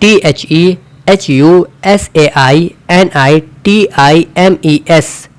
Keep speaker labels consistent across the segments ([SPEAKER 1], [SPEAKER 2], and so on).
[SPEAKER 1] THUSAINITIMES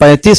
[SPEAKER 2] 35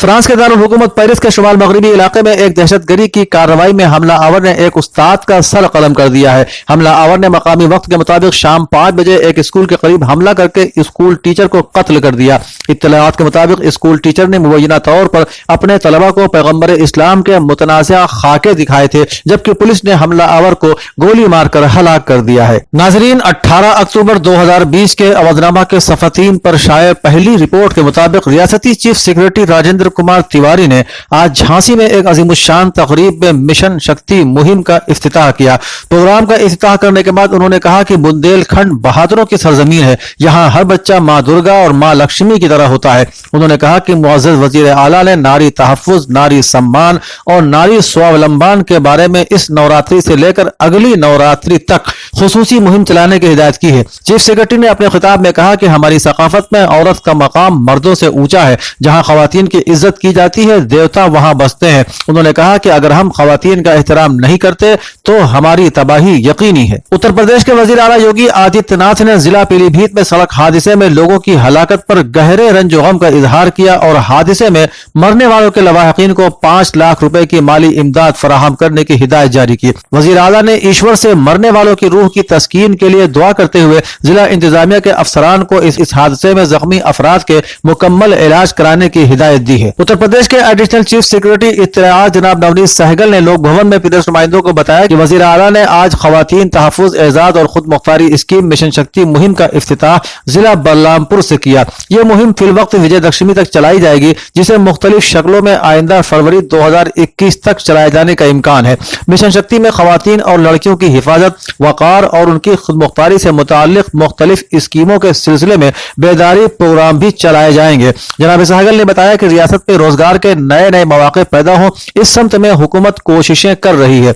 [SPEAKER 2] France کے دارالحکومت Paris کے شمال مغربی علاقے میں ایک دہشت گردی کی کارروائی میں حملہ آور نے ایک استاد کا سر قلم کر دیا ہے۔ حملہ آور نے مقامی وقت کے مطابق شام 5 بجے ایک اسکول کے قریب حملہ کر کے اسکول ٹیچر کو قتل کر دیا۔ اطلاعات کے مطابق اسکول ٹیچر نے مبینہ طور پر اپنے طلبہ کو پیغمبر اسلام کے متنازع خاکے دکھائے تھے، جبکہ پولیس نے حملہ آور کو گولی مار کر ہلاک کر دیا ہے۔ ناظرین، 18 اکتوبر 2020 کے اودھ نامہ کے صفحہ 3 پر شائع پہلی رپورٹ کے مطابق ریاستی چیف سیکرٹری راجندر کمار تیواری نے آج جھانسی میں ایک عظیم الشان تقریب میں مشن شکتی مہم کا افتتاح کیا۔ پروگرام کا افتتاح کرنے کے بعد انہوں نے کہا کہ بندیل کھنڈ بہادروں کی سرزمین ہے، یہاں ہر بچہ ماں درگا اور ماں لکشمی کی طرح ہوتا ہے۔ انہوں نے کہا کہ معزز وزیر اعلیٰ نے ناری تحفظ، ناری سمان اور ناری سواولمبن کے بارے میں اس نوراتری سے لے کر اگلی نوراتری تک خصوصی مہم چلانے کی ہدایت کی ہے۔ چیف سیکرٹری نے اپنے خطاب میں کہا کہ ہماری ثقافت میں عورت کا مقام مردوں سے اونچا ہے، جہاں خواتین کی عزت کی جاتی ہے دیوتا وہاں بستے ہیں۔ انہوں نے کہا کہ اگر ہم خواتین کا احترام نہیں کرتے تو ہماری تباہی یقینی ہے۔ اتر پردیش کے وزیر اعلیٰ یوگی آدتیہ ناتھ نے ضلع پیلی بھیت میں سڑک حادثے میں لوگوں کی ہلاکت پر گہرے رنج و غم کا اظہار کیا اور حادثے میں مرنے والوں کے لواحقین کو 5 لاکھ روپے کی مالی امداد فراہم کرنے کی ہدایت جاری کی۔ وزیر اعلیٰ نے ایشور سے مرنے والوں کی روح کی تسکین کے لیے دعا کرتے ہوئے ضلع انتظامیہ کے افسران کو اس حادثے میں زخمی افراد کے مکمل علاج کرانے کی ہدایت دی ہے۔ اتر پردیش کے ایڈیشنل چیف سیکرٹری اطلاعات جناب نونیت سہگل نے لوک بھون میں پیپلز نمائندوں کو بتایا کہ وزیر اعلیٰ نے آج خواتین تحفظ، اعزاز اور خود مختاری اسکیم مشن شکتی مہم کا افتتاح ضلع بلرامپور سے کیا۔ یہ مہم فی الوقت وجے دشمی تک چلائی جائے گی، جسے مختلف شکلوں میں آئندہ فروری 2021 تک چلائے جانے کا امکان ہے۔ مشن شکتی میں خواتین اور لڑکیوں کی حفاظت، وقار اور ان کی خود مختاری سے متعلق مختلف اسکیموں کے سلسلے میں بیداری پروگرام بھی چلائے جائیں گے۔ جناب سہگل نے بتایا کہ ریاست میں روزگار کے نئے مواقع پیدا ہوں، اس سمت میں حکومت کوششیں کر رہی ہے۔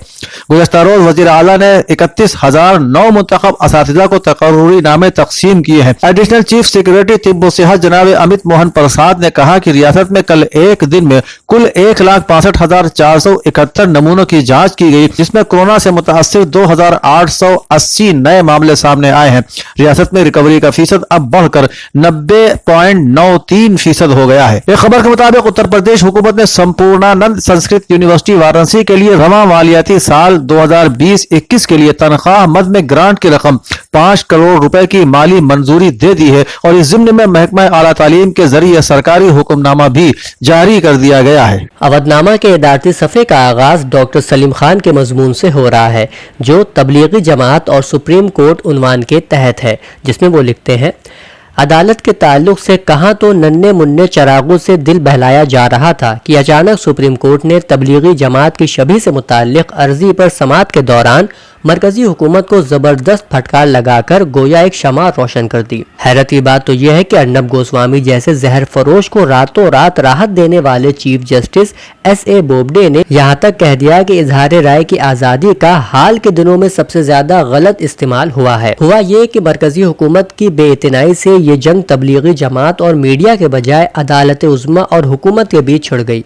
[SPEAKER 2] گزشتہ روز وزیر اعلیٰ نے 31,000 نو منتخب اساتذہ کو تقرری نامے تقسیم کیے ہیں۔ ایڈیشنل چیف سیکرٹری طب و صحت جناب امت موہن پرساد نے کہا کہ ریاست میں کل ایک دن میں کل 1,65,471 نمونوں کی جانچ کی گئی، جس میں کورونا سے متاثر 2,880 نئے معاملے سامنے آئے ہیں۔ ریاست میں ریکوری کا فیصد اب بڑھ کر 90.93% ہو گیا ہے۔ ایک خبر کے مطابق اتر پردیش حکومت نے سمپورنانند سنسکرت یونیورسٹی وارانسی کے لیے رواں مالیاتی سال 2020-21 کے لیے تنخواہ مد میں گرانٹ کی رقم 5 کروڑ روپے کی مالی منظوری دے دی ہے اور اس ضمن میں محکمہ اعلیٰ تعلیم کے ذریعے سرکاری حکم نامہ بھی جاری کر دیا گیا ہے۔
[SPEAKER 1] اودھ نامہ کے ادارتی صفحے کا آغاز ڈاکٹر سلیم خان کے مضمون سے ہو رہا ہے، جو تبلیغی جماعت اور سپریم کورٹ عنوان کے تحت ہے، جس میں وہ لکھتے ہیں: عدالت کے تعلق سے کہاں تو ننھے منھے چراغوں سے دل بہلایا جا رہا تھا کہ اچانک سپریم کورٹ نے تبلیغی جماعت کی شبیہ سے متعلق عرضی پر سماعت کے دوران مرکزی حکومت کو زبردست پھٹکار لگا کر گویا ایک شمع روشن کر دی۔ حیرت کی بات تو یہ ہے کہ ارنب گوسوامی جیسے زہر فروش کو راتوں رات راحت دینے والے چیف جسٹس ایس.اے. بوبڈے نے یہاں تک کہہ دیا کہ اظہار رائے کی آزادی کا حال کے دنوں میں سب سے زیادہ غلط استعمال ہوا ہے۔ ہوا یہ کہ مرکزی حکومت کی بے اعتنائی سے یہ جنگ تبلیغی جماعت اور میڈیا کے بجائے عدالت عظمی اور حکومت کے بیچ چھڑ گئی۔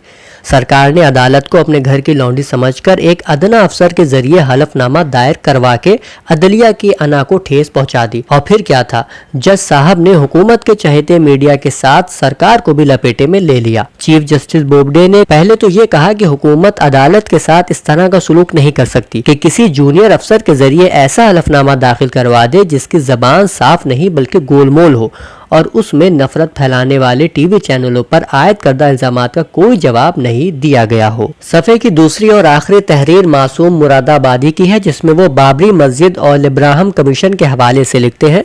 [SPEAKER 1] سرکار نے عدالت کو اپنے گھر کی لونڈی سمجھ کر ایک ادنا افسر کے ذریعے حلف نامہ دائر کروا کے عدلیہ کی انا کو ٹھیس پہنچا دی۔ اور پھر کیا تھا، جج صاحب نے حکومت کے چہیتے میڈیا کے ساتھ سرکار کو بھی لپیٹے میں لے لیا۔ چیف جسٹس بوبڈے نے پہلے تو یہ کہا کہ حکومت عدالت کے ساتھ اس طرح کا سلوک نہیں کر سکتی کہ کسی جونیئر افسر کے ذریعے ایسا حلف نامہ داخل کروا دے جس کی زبان صاف نہیں بلکہ گول مول ہو اور اس میں نفرت پھیلانے والے ٹی وی چینلوں پر عائد کردہ الزامات کا کوئی جواب نہیں دیا گیا ہو۔ صفحے کی دوسری اور آخری تحریر معصوم مراد آبادی کی ہے، جس میں وہ بابری مسجد اور ابراہیم کمیشن کے حوالے سے لکھتے ہیں: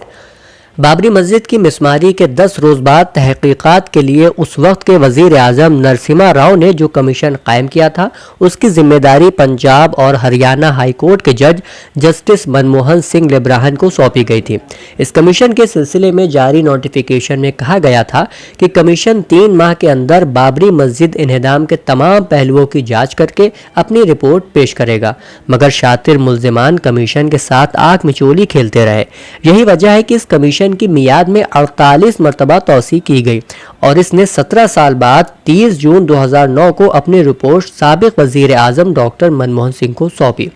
[SPEAKER 1] بابری مسجد کی مسماری کے 10 روز بعد تحقیقات کے لیے اس وقت کے وزیر اعظم نرسمہا راؤ نے جو کمیشن قائم کیا تھا، اس کی ذمہ داری پنجاب اور ہریانہ ہائی کورٹ کے جج جسٹس منموہن سنگھ لیبراہن کو سونپی گئی تھی۔ اس کمیشن کے سلسلے میں جاری نوٹیفیکیشن میں کہا گیا تھا کہ کمیشن 3 ماہ کے اندر بابری مسجد انہدام کے تمام پہلوؤں کی جانچ کر کے اپنی رپورٹ پیش کرے گا، مگر شاطر ملزمان کمیشن کے ساتھ آنکھ مچولی کھیلتے رہے۔ یہی وجہ ہے کہ اس کمیشن کی میعاد میں 48 مرتبہ توسیع کی گئی اور اس نے 17 سال بعد 30 جون 2009 کو اپنی رپورٹ سابق وزیر اعظم ڈاکٹر منموہن سنگھ کو سونپی۔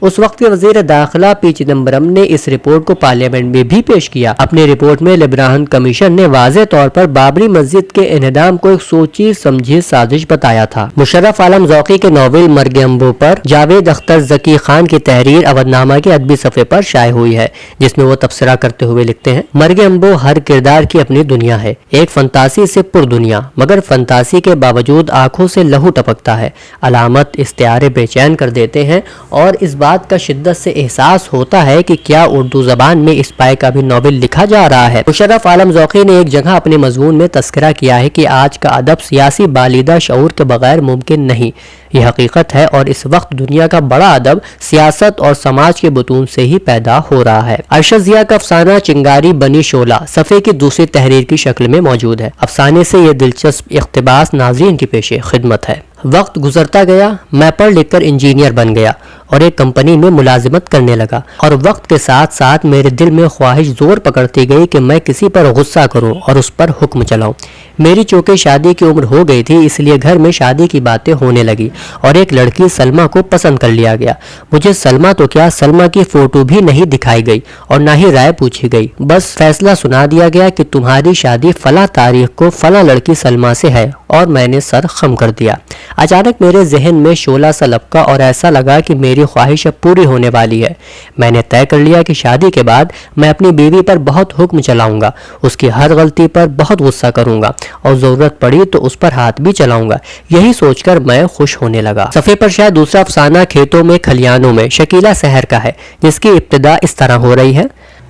[SPEAKER 1] اس وقت کے وزیر داخلہ پی چدمبرم نے اس رپورٹ کو پارلیمنٹ میں بھی پیش کیا۔ اپنی رپورٹ میں لیبراہن کمیشن نے واضح طور پر بابری مسجد کے انہدام کو ایک سوچی سمجھی سازش بتایا تھا۔ مشرف عالم ذوقی کے ناول مرگ امبو پر جاوید اختر ذکی خان کی تحریر اودھ نامہ کے ادبی صفحے پر شائع ہوئی ہے، جس میں وہ تبصرہ کرتے ہوئے لکھتے ہیں: مرگ امبو ہر کردار کی اپنی دنیا ہے، ایک فنتاسی سے پر دنیا، مگر فنتاسی کے باوجود آنکھوں سے لہو ٹپکتا ہے۔ علامت استعارے بے چین کر دیتے ہیں اور اس بات کا شدت سے احساس ہوتا ہے کہ کیا اردو زبان میں اس پائے کا بھی ناول لکھا جا رہا ہے۔ مشرف عالم ذوقی نے ایک جگہ اپنے مضمون میں تذکرہ کیا ہے کہ آج کا ادب سیاسی بالیدہ شعور کے بغیر ممکن نہیں۔ یہ حقیقت ہے اور اس وقت دنیا کا بڑا ادب سیاست اور سماج کے بطون سے ہی پیدا ہو رہا ہے۔ ارشد ضیاء کا افسانہ چنگاری بنی شعلہ صفحے کی دوسری تحریر کی شکل میں موجود ہے۔ افسانے سے یہ دلچسپ اقتباس ناظرین کی پیش خدمت ہے۔ وقت گزرتا گیا، میں پڑھ لکھ کر انجینئر بن گیا اور ایک کمپنی میں ملازمت کرنے لگا، اور وقت کے ساتھ ساتھ میرے دل میں خواہش زور پکڑتی گئی کہ میں کسی پر غصہ کروں اور اس پر حکم چلاؤں۔ میری چونکہ شادی کی عمر ہو گئی تھی، اس لیے گھر میں شادی کی باتیں ہونے لگی اور ایک لڑکی سلمہ کو پسند کر لیا گیا۔ مجھے سلمہ تو کیا، سلمہ کی فوٹو بھی نہیں دکھائی گئی اور نہ ہی رائے پوچھی گئی، بس فیصلہ سنا دیا گیا کہ تمہاری شادی فلاں تاریخ کو فلاں لڑکی سلمہ سے ہے، اور میں نے سر خم کر دیا۔ اچانک میرے ذہن میں شعلہ سا لپکا اور ایسا لگا کہ میری خواہش اب پوری ہونے والی ہے۔ میں نے طے کر لیا کہ شادی کے بعد میں اپنی بیوی پر بہت حکم چلاؤں گا، اس کی ہر غلطی پر بہت غصہ کروں گا اور ضرورت پڑی تو اس پر ہاتھ بھی چلاؤں گا۔ یہی سوچ کر میں خوش ہونے لگا۔ صفحے پر شاید دوسرا افسانہ کھیتوں میں کھلیانوں میں شکیلہ سحر کا ہے، جس کی ابتدا اس طرح ہو رہی ہے: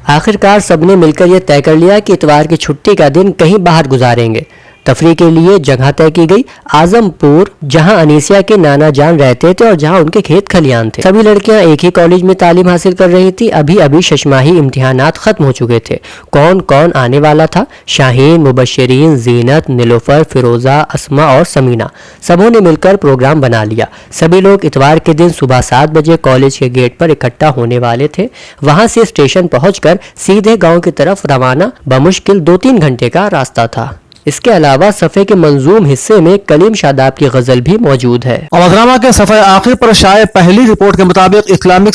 [SPEAKER 1] آخرکار سب نے مل کر یہ طے کر لیا کہ اتوار کی چھٹی کا دن کہیں باہر گزاریں گے۔ تفریح کے لیے جگہ طے کی گئی: اعظم پور، جہاں انیسیہ کے نانا جان رہتے تھے اور جہاں ان کے کھیت کھلیان تھے۔ سبھی لڑکیاں ایک ہی کالج میں تعلیم حاصل کر رہی تھی۔ ابھی ششماہی امتحانات ختم ہو چکے تھے۔ کون کون آنے والا تھا؟ شاہین، مبشرین، زینت، نیلوفر، فیروزہ، اسما اور سمینہ، سبوں نے مل کر پروگرام بنا لیا۔ سبھی لوگ اتوار کے دن صبح 7 بجے کالج کے گیٹ پر اکٹھا ہونے والے تھے۔ وہاں سے اسٹیشن پہنچ کر سیدھے گاؤں کی طرف روانہ، بمشکل 2-3 گھنٹے کا راستہ تھا۔ اس کے علاوہ صفحے کے منظوم حصے میں کلیم شاداب کی غزل بھی موجود ہے۔
[SPEAKER 2] اودھنامہ کے صفحہ آخر پر شائع پہلی رپورٹ کے مطابق اسلامک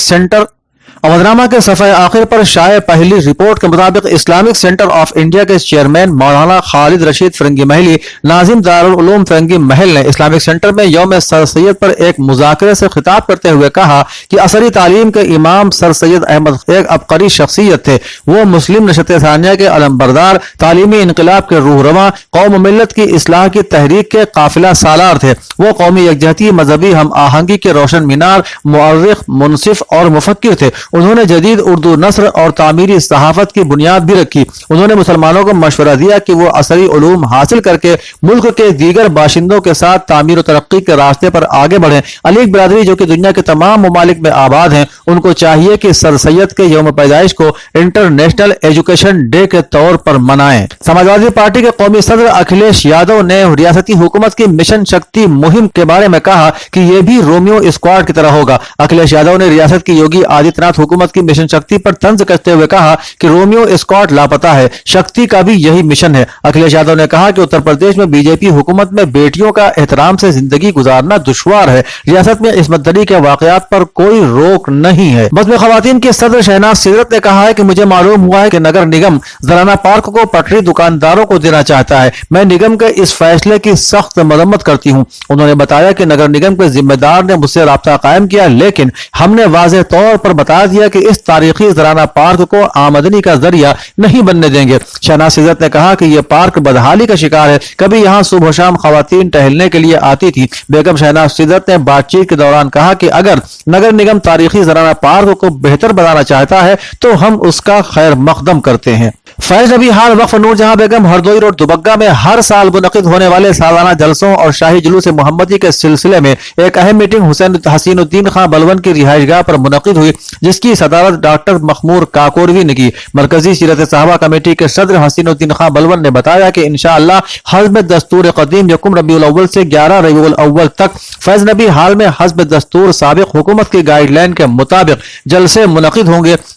[SPEAKER 2] سینٹر آف انڈیا کے چیئرمین مولانا خالد رشید فرنگی محلی ناظم دارالعلوم فرنگی محل نے اسلامک سینٹر میں یوم سر سید پر ایک مذاکرے سے خطاب کرتے ہوئے کہا کہ عصری تعلیم کے امام سر سید احمد ایک عبقری شخصیت تھے۔ وہ مسلم نشت ثانیہ کے علم بردار، تعلیمی انقلاب کے روح رواں، قوم و ملت کی اصلاح کی تحریک کے قافلہ سالار تھے۔ وہ قومی یکجہتی، مذہبی ہم آہنگی کے روشن مینار، مؤرخ، منصف اور مفکر تھے۔ انہوں نے جدید اردو نثر اور تعمیری صحافت کی بنیاد بھی رکھی۔ انہوں نے مسلمانوں کو مشورہ دیا کہ وہ عصری علوم حاصل کر کے ملک کے دیگر باشندوں کے ساتھ تعمیر و ترقی کے راستے پر آگے بڑھیں۔ علیگ برادری جو کہ دنیا کے تمام ممالک میں آباد ہیں، ان کو چاہیے کہ سر سید کے یوم پیدائش کو انٹرنیشنل ایجوکیشن ڈے کے طور پر منائیں۔ سماجوادی پارٹی کے قومی صدر اکھلیش یادو نے ریاستی حکومت کی مشن شکتی مہم کے بارے میں کہا کہ یہ بھی رومیو اسکواڈ کی طرح ہوگا۔ اکھلیش یادو نے ریاست کی یوگی آدتیہ ناتھ حکومت کی مشن شکتی پر طنز کستے ہوئے کہا کہ رومیو اسکواڈ لاپتہ ہے، شکتی کا بھی یہی مشن ہے۔ اکھلیش یادو نے کہا کہ اتر پردیش میں بی جے پی حکومت میں بیٹیوں کا احترام سے زندگی گزارنا دشوار ہے۔ ریاست میں عصمت دری کے واقعات پر کوئی روک نہیں ہے۔ بس میں خواتین کی صدر شہناز سدرت نے کہا ہے کہ مجھے معلوم ہوا ہے کہ نگر نگم زنانہ پارک کو پٹری دکانداروں کو دینا چاہتا ہے۔ میں نگم کے اس فیصلے کی سخت مذمت کرتی ہوں۔ انہوں نے بتایا کہ نگر نگم کے ذمہ دار نے مجھ سے رابطہ قائم کیا، لیکن ہم نے واضح طور پر بتا دیا کہ اس تاریخی زنانہ پارک کو آمدنی کا ذریعہ نہیں بننے دیں گے۔ شہناز سدرت نے کہا کہ یہ پارک بدحالی کا شکار ہے۔ کبھی یہاں صبح و شام خواتین ٹہلنے کے لیے آتی تھی۔ بیگم شہناز سدرت نے بات چیت کے دوران کہا کہ اگر نگر نگم تاریخی زنانہ پارک کو بہتر بنانا چاہتا ہے تو ہم اس کا خیر مقدم کرتے ہیں۔ فیض نبی حال وقف نور جہاں بیگم ہردوئی روڈ دوبگہ میں ہر سال منعقد ہونے والے سالانہ جلسوں اور شاہی جلوس محمدی کے سلسلے میں ایک اہم میٹنگ حسین الدین خان بلون کی رہائش گاہ پر منعقد ہوئی، جس کی صدارت ڈاکٹر مخمور کاکوروی نے کی۔ مرکزی سیرت صحابہ کمیٹی کے صدر حسین الدین خان بلون نے بتایا کہ انشاءاللہ حسب دستور قدیم یکم ربیع الاول سے 11 ربیع الاول تک فیض نبی حال میں حسب دستور سابق حکومت کی گائیڈ لائن کے مطابق جلسے منعقد ہوں گے،